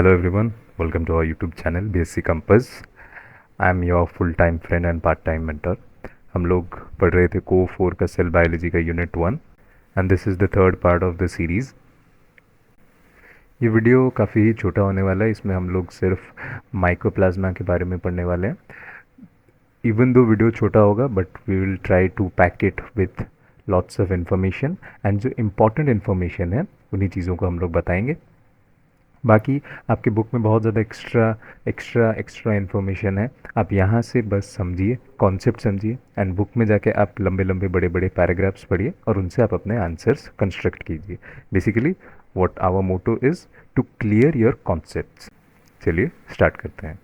Hello everyone, welcome to our YouTube channel BSc Compass. I am your full time friend and part time mentor. हम लोग पढ़ रहे थे को 4 का सेल बायोलॉजी का unit 1 and this is the third part of the series. ये video काफ़ी ही छोटा होने वाला है, इसमें हम लोग सिर्फ माइकोप्लाज्मा के बारे में पढ़ने वाले हैं। इवन दो वीडियो छोटा होगा but we will try to pack it with lots of information and जो इम्पॉर्टेंट इन्फॉर्मेशन है उन्हीं चीज़ों को हम लोग बताएंगे। बाकी आपके बुक में बहुत ज़्यादा एक्स्ट्रा इन्फॉर्मेशन है, आप यहाँ से बस समझिए, कॉन्सेप्ट समझिए एंड बुक में जाके आप लंबे लंबे बड़े बड़े पैराग्राफ्स पढ़िए और उनसे आप अपने आंसर्स कंस्ट्रक्ट कीजिए। Basically what our motto is to clear your concepts. चलिए स्टार्ट करते हैं।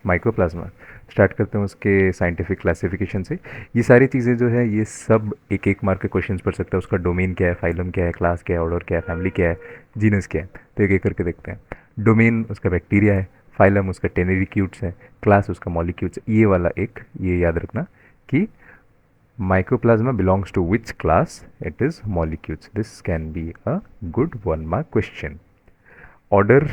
माइक्रोप्लाज्मा स्टार्ट करते हैं उसके साइंटिफिक क्लासिफिकेशन से। ये सारी चीज़ें जो है ये सब एक एक मार्क के क्वेश्चंस पढ़ सकते हैं। उसका डोमेन क्या है, फाइलम क्या है, क्लास क्या है, ऑर्डर क्या है, फैमिली क्या है, जीनस क्या है, तो एक एक करके देखते हैं। डोमेन उसका बैक्टीरिया है, फाइलम उसका टेनेरिक्यूट्स है, क्लास उसका मॉलिक्यूल्स है। ये वाला एक ये याद रखना कि microplasma belongs to which class, it is molecules. This can be a good 1 mark question. Order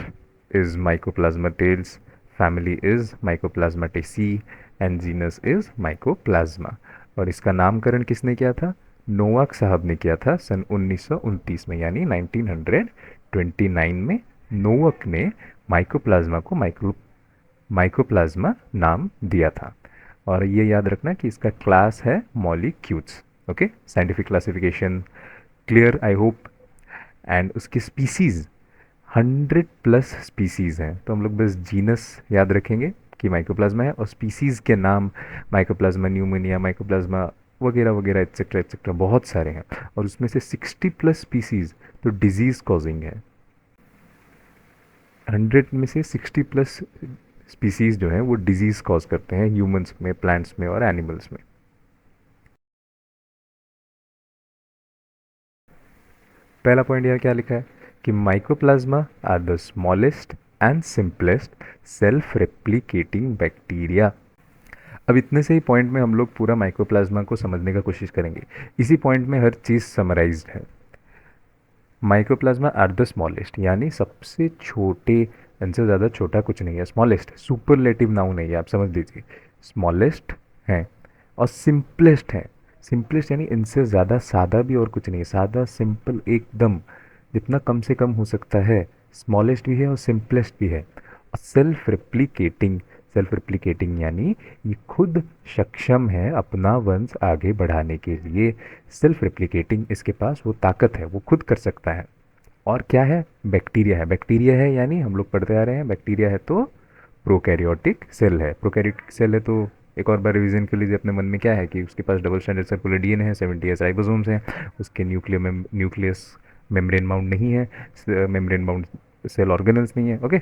is Mycoplasma tails, family is Mycoplasmataceae and genus is Mycoplasma। और इसका नामकरण किसने किया था? नोवाक साहब ने किया था सन 1929 में, यानी 1929 में नोवाक ने माइकोप्लाज्मा को माइकोप्लाज्मा नाम दिया था। और ये याद रखना कि इसका क्लास है molecules. Okay, scientific classification clear I hope. And उसकी स्पीसीज़ 100+ स्पीसीज़ हैं, तो हम लोग बस जीनस याद रखेंगे कि माइकोप्लाज्मा है और स्पीसीज़ के नाम माइकोप्लाज्मा न्यूमोनिया, माइकोप्लाज्मा वगैरह वगैरह एट्सेट्रा एट्सेट्रा बहुत सारे हैं। और उसमें से 60+ स्पीसीज़ तो डिजीज़ कॉजिंग है। 100 में से 60+ स्पीसीज़ जो हैं वो डिजीज़ कॉज करते हैं ह्यूमंस में, प्लांट्स में और एनिमल्स में। पहला पॉइंट यहाँ क्या लिखा है कि mycoplasma are the smallest and simplest self replicating bacteria. अब इतने से ही पॉइंट में हम लोग पूरा माइक्रोप्लाज्मा को समझने का कोशिश करेंगे। इसी पॉइंट में हर चीज़ समराइज्ड है। माइक्रोप्लाज्मा आर द स्मॉलेस्ट यानी सबसे छोटे, इनसे ज़्यादा छोटा कुछ नहीं है। स्मॉलेस्ट सुपरलेटिव नाउन नहीं है, आप समझ लीजिए। स्मॉलेस्ट हैं और सिंपलेस्ट हैं। सिंपलेस्ट यानी इनसे ज़्यादा सादा भी और कुछ नहीं है। सादा सिंपल एकदम, जितना कम से कम हो सकता है, स्मॉलेस्ट भी है और सिंपलेस्ट भी है। सेल्फ रिप्लिकेटिंग, सेल्फ रिप्लिकेटिंग यानी ये खुद सक्षम है अपना वंश आगे बढ़ाने के लिए। सेल्फ रिप्लिकेटिंग, इसके पास वो ताकत है, वो खुद कर सकता है। और क्या है? बैक्टीरिया है। बैक्टीरिया है यानी हम लोग पढ़ते आ रहे हैं, बैक्टीरिया है तो प्रोकैरियोटिक सेल है। प्रोकैरियोटिक सेल है तो एक और बार रिवीजन कर लीजिए अपने मन में, क्या है कि उसके पास डबल स्टैंडर्ड सर्कुलर डीएनए है, 70s राइबोसोम्स हैं, उसके न्यूक्लियस मेम्ब्रेन बाउंड नहीं है, मेम्ब्रेन बाउंड सेल ऑर्गेनल्स नहीं है। ओके,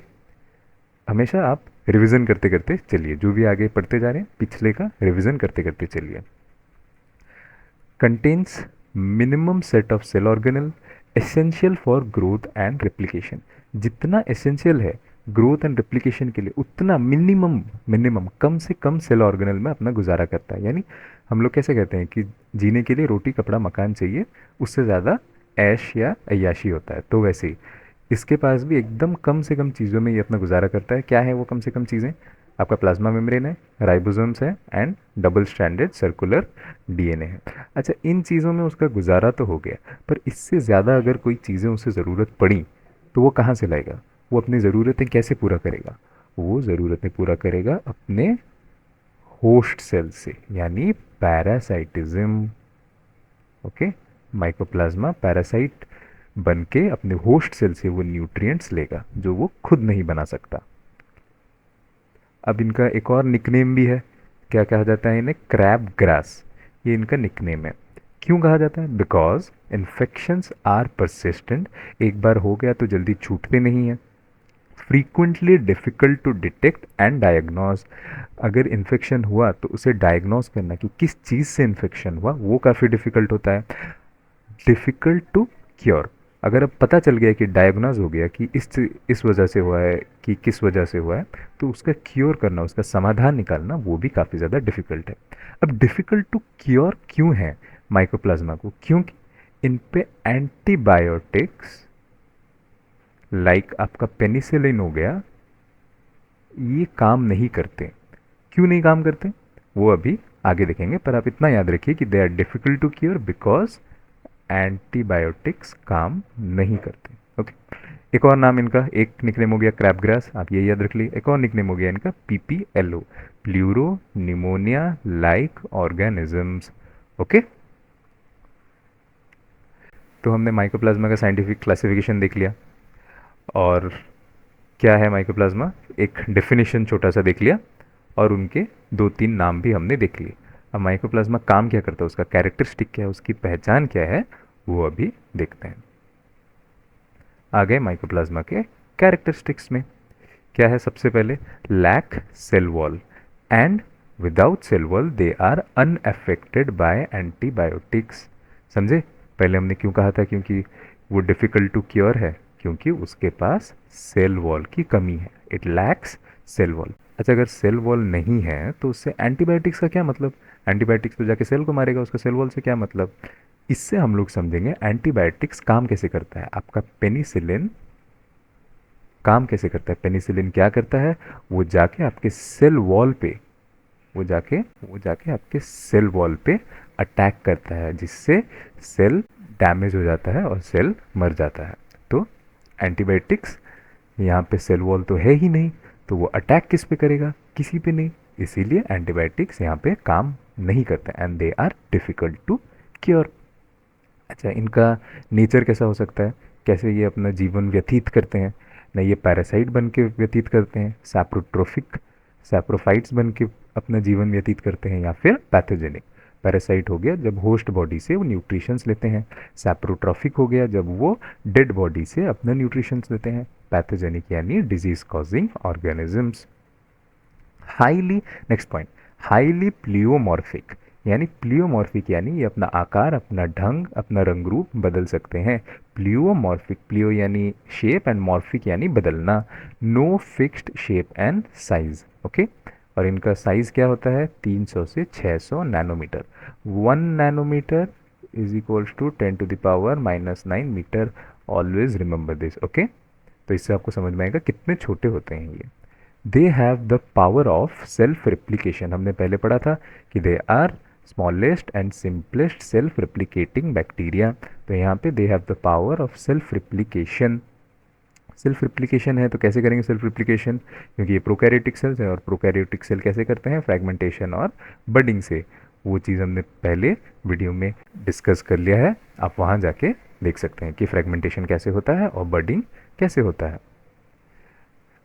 हमेशा आप रिवीजन करते करते चलिए, जो भी आगे पढ़ते जा रहे हैं पिछले का रिवीजन करते करते चलिए। Contains minimum set of cell organelle essential for growth and replication. जितना एसेंशियल है ग्रोथ एंड रेप्लिकेशन के लिए उतना मिनिमम मिनिमम कम से कम सेल ऑर्गेनल में अपना गुजारा करता है। यानी हम लोग कैसे कहते हैं कि जीने के लिए रोटी कपड़ा मकान चाहिए, उससे ज़्यादा ऐश या अय्याशी होता है, तो वैसे ही इसके पास भी एकदम कम से कम चीज़ों में ये अपना गुजारा करता है। क्या है वो कम से कम चीज़ें? आपका प्लाज्मा मेम्ब्रेन है, राइबोसोम्स है and double stranded circular DNA है। अच्छा, इन चीज़ों में उसका गुजारा तो हो गया, पर इससे ज़्यादा अगर कोई चीज़ें उसे ज़रूरत पड़ी तो वो कहाँ से लाएगा? वो अपनी ज़रूरतें कैसे पूरा करेगा? वो ज़रूरतें पूरा करेगा अपने होस्ट सेल से, यानी पैरासाइटिज्म। ओके, माइकोप्लाज्मा पैरासाइट बन के अपने होस्ट सेल से वो न्यूट्रिएंट्स लेगा जो वो खुद नहीं बना सकता। अब इनका एक और निकनेम भी है। क्या कहा जाता है इन्हें? Crab grass. ये इनका निकनेम है। क्यों कहा जाता है? Because infections are persistent. एक बार हो गया तो जल्दी छूटते नहीं हैं। Frequently difficult to detect and diagnose. अगर इन्फेक्शन हुआ तो उसे डायग्नोज करना कि किस चीज़ से इन्फेक्शन हुआ वो काफ़ी डिफ़िकल्ट होता है। Difficult to cure. अगर अब पता चल गया कि डायग्नोज हो गया कि इस वजह से हुआ है कि किस वजह से हुआ है, तो उसका क्योर करना, उसका समाधान निकालना वो भी काफ़ी ज़्यादा डिफ़िकल्ट है। अब डिफ़िकल्ट टू क्योर क्यों है माइकोप्लाज्मा को? क्योंकि इन पे एंटीबायोटिक्स लाइक आपका पेनिसिलिन हो गया, ये काम नहीं करते। क्यों नहीं काम करते वो अभी आगे देखेंगे, पर आप इतना याद रखिए कि they are difficult to cure because antibiotics काम नहीं करते। ओके, एक और नाम इनका, एक निकनेम हो गया क्रैब ग्रास, आप ये याद रख लीजिए। एक और निकनेम हो गया इनका PPLO, pleuro pneumonia like organisms. Okay, तो हमने माइकोप्लाज्मा का साइंटिफिक क्लासिफिकेशन देख लिया, और क्या है माइकोप्लाज्मा, एक डेफिनेशन छोटा सा देख लिया, और उनके दो तीन नाम भी हमने देख लिए। अब माइकोप्लाज्मा काम क्या करता है, उसका कैरेक्टरिस्टिक क्या है, उसकी पहचान क्या है, वो अभी देखते हैं। आ गए माइकोप्लाज्मा के कैरेक्टरिस्टिक्स में। क्या है सबसे पहले, lack cell wall and without cell wall they are unaffected by antibiotics. समझे, पहले हमने क्यों कहा था, क्योंकि वो डिफ़िकल्ट टू क्योर है, क्योंकि उसके पास सेल वॉल की कमी है, इट लैक्स सेल वॉल। अच्छा, अगर सेल वॉल नहीं है तो उससे एंटीबायोटिक्स का क्या मतलब, एंटीबायोटिक्स तो जाके सेल को मारेगा, उसका सेल वॉल से क्या मतलब। इससे हम लोग समझेंगे एंटीबायोटिक्स काम कैसे करता है। आपका पेनिसिलिन काम कैसे करता है, पेनिसिलिन क्या करता है, वो जाके आपके सेल वॉल पे, वो जाके आपके सेल वॉल पे अटैक करता है, जिससे सेल डैमेज हो जाता है और सेल मर जाता है। तो एंटीबायोटिक्स, यहाँ पे सेल वॉल तो है ही नहीं, तो वो अटैक किस पे करेगा, किसी पे नहीं, इसीलिए एंटीबायोटिक्स यहाँ पे काम नहीं करते and they are difficult to cure. अच्छा, इनका नेचर कैसा हो सकता है, कैसे ये अपना जीवन व्यतीत करते हैं, ना ये पैरासाइट बन के व्यतीत करते हैं, सैप्रोट्रोफिक सैप्रोफाइट्स बन के अपना जीवन व्यतीत करते हैं, या फिर पैथोजेनिक। पैरासाइट हो गया जब होस्ट बॉडी से वो न्यूट्रिशंस लेते हैं, सैप्रोट्रोफिक हो गया जब वो डेड बॉडी से अपना न्यूट्रिशंस लेते हैं, पैथोजेनिक यानी disease causing organisms. Highly, next point, highly pleomorphic, यानी प्लियोमॉर्फिक यानी ये अपना आकार, अपना ढंग, अपना रंग रूप बदल सकते हैं। प्लियोमॉर्फिक, प्लियो यानी शेप एंड मॉर्फिक यानी बदलना। No fixed shape and size. Okay, और इनका साइज क्या होता है, 300 से 600 nanometer. 1 nanometer is equals to 10⁻⁻9 meter. Always remember this. Okay, तो इससे आपको समझ में आएगा कितने छोटे होते हैं ये। They have the power of self replication, हमने पहले पढ़ा था कि they are smallest and simplest self replicating bacteria. तो यहाँ पे they have the power of self replication. Self replication है तो कैसे करेंगे सेल्फ रिप्लिकेशन, क्योंकि ये प्रोकैरियोटिक सेल्स है, और प्रोकैरियोटिक सेल कैसे करते हैं, फ्रैगमेंटेशन और बडिंग से। वो चीज़ हमने पहले वीडियो में डिस्कस कर लिया है, आप वहाँ जाके देख सकते हैं कि फ्रैगमेंटेशन कैसे होता है और बडिंग कैसे होता है।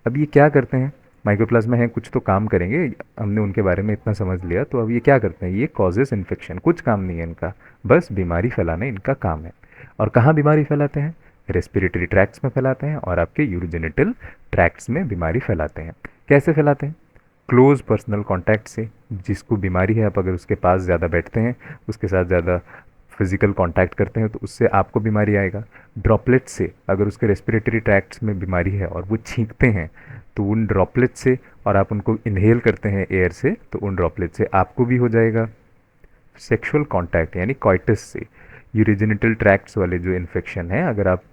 अब ये क्या करते हैं, माइक्रोप्लाज्मा है, कुछ तो काम करेंगे, हमने उनके बारे में इतना समझ लिया। तो अब ये क्या करते हैं, ये कॉजेस इन्फेक्शन, कुछ काम नहीं है इनका, बस बीमारी फैलाना इनका काम है। और कहाँ बीमारी फैलाते हैं, रेस्पिरेटरी ट्रैक्ट्स में फैलाते हैं, और आपके यूरोजेनिटल ट्रैक्ट्स में बीमारी फैलाते हैं। कैसे फैलाते हैं, क्लोज पर्सनल कांटेक्ट से। जिसको बीमारी है, आप अगर उसके पास ज़्यादा बैठते हैं, उसके साथ ज़्यादा फिजिकल कांटेक्ट करते हैं, तो उससे आपको बीमारी आएगा। ड्रॉपलेट से, अगर उसके रेस्पिरेटरी ट्रैक्ट्स में बीमारी है और वो छींकते हैं, तो उन ड्रॉपलेट से, और आप उनको इनहेल करते हैं एयर से, तो उन ड्रॉपलेट से आपको भी हो जाएगा। सेक्सुअल कांटेक्ट यानी कॉइटस से, यूरोजेनिटल ट्रैक्ट्स वाले जो इन्फेक्शन है, अगर आप,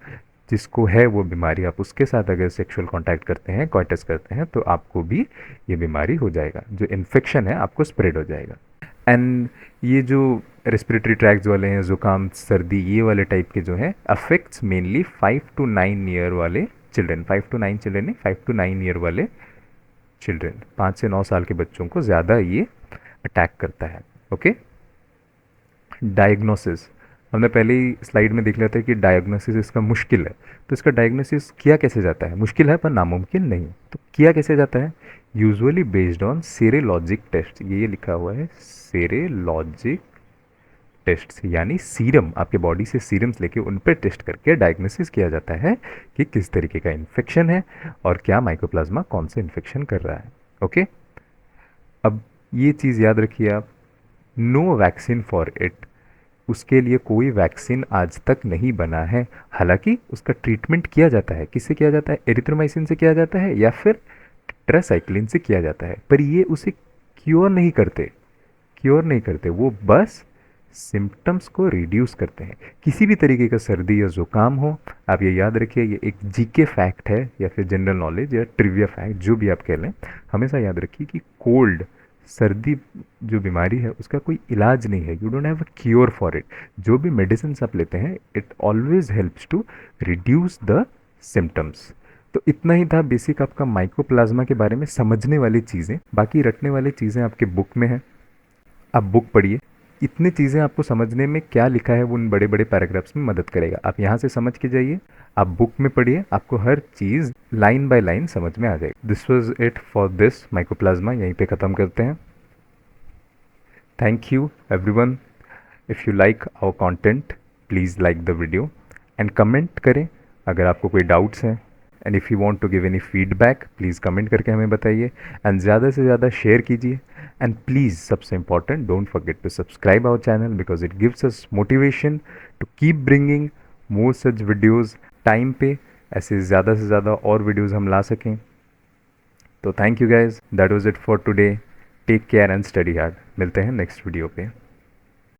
जिसको है वो बीमारी, आप उसके साथ अगर सेक्सुअल कांटेक्ट करते हैं, कॉइटस करते हैं, तो आपको भी ये बीमारी हो जाएगा, जो इन्फेक्शन है आपको स्प्रेड हो जाएगा। एंड ये जो रेस्पिरेटरी ट्रैक्ट्स वाले हैं, ज़ुकाम सर्दी ये वाले टाइप के जो हैं, अफेक्ट्स मेनली 5 to 9 ईयर वाले चिल्ड्रन, 5 to 9 चिल्ड्रन नहीं, 5 to 9 ईयर वाले चिल्ड्रन, 5 से 9 साल के बच्चों को ज़्यादा ये अटैक करता है। ओके, डायग्नोसिस, हमने पहले ही स्लाइड में देख लिया था कि डायग्नोसिस इसका मुश्किल है। तो इसका डायग्नोसिस किया कैसे जाता है, मुश्किल है पर नामुमकिन नहीं। तो किया कैसे जाता है, यूजुअली बेस्ड ऑन सेरेलॉजिक टेस्ट, ये लिखा हुआ है सेरेलॉजिक टेस्ट, यानी सीरम, आपके बॉडी से सीरम्स लेके उन पर टेस्ट करके डायग्नोसिस किया जाता है कि किस तरीके का इन्फेक्शन है और क्या माइकोप्लाज्मा कौन से इन्फेक्शन कर रहा है। ओके, अब ये चीज़ याद रखिए आप, नो वैक्सीन फॉर इट, उसके लिए कोई वैक्सीन आज तक नहीं बना है। हालांकि उसका ट्रीटमेंट किया जाता है, किससे किया जाता है, एरिथ्रोमाइसिन से किया जाता है या फिर टेट्रासाइक्लिन से किया जाता है, पर ये उसे क्योर नहीं करते, क्योर नहीं करते, वो बस सिम्टम्स को रिड्यूस करते हैं। किसी भी तरीके का सर्दी या ज़ुकाम हो, आप ये याद रखिए, ये एक जीके फैक्ट है या फिर जनरल नॉलेज या ट्रिविया फैक्ट जो भी आप कह लें, हमेशा याद रखिए कि कोल्ड, सर्दी जो बीमारी है उसका कोई इलाज नहीं है। You don't have a cure for it. जो भी मेडिसिन आप लेते हैं, it always helps to reduce the symptoms. तो इतना ही था बेसिक आपका माइकोप्लाज्मा के बारे में समझने वाली चीज़ें। बाकी रटने वाली चीज़ें आपके बुक में हैं, आप बुक पढ़िए। इतनी चीज़ें आपको समझने में क्या लिखा है वो उन बड़े बड़े पैराग्राफ्स में मदद करेगा। आप यहाँ से समझ के जाइए, आप बुक में पढ़िए, आपको हर चीज़ लाइन बाय लाइन समझ में आ जाएगी। This was it for this mycoplasma. यहीं पे ख़त्म करते हैं। Thank you everyone. If you like our content, please like the video and comment करें अगर आपको कोई डाउट्स हैं। And if you want to give any feedback, please comment करके हमें बताइए एंड ज़्यादा से ज़्यादा शेयर कीजिए। एंड प्लीज़ सबसे important, don't forget to subscribe our channel because it gives us motivation to keep bringing more such videos time पे, ऐसे ज़्यादा से ज़्यादा और वीडियोज़ हम ला सकें। तो thank you guys, that was it for today. Take care and study hard. मिलते हैं नेक्स्ट वीडियो पे।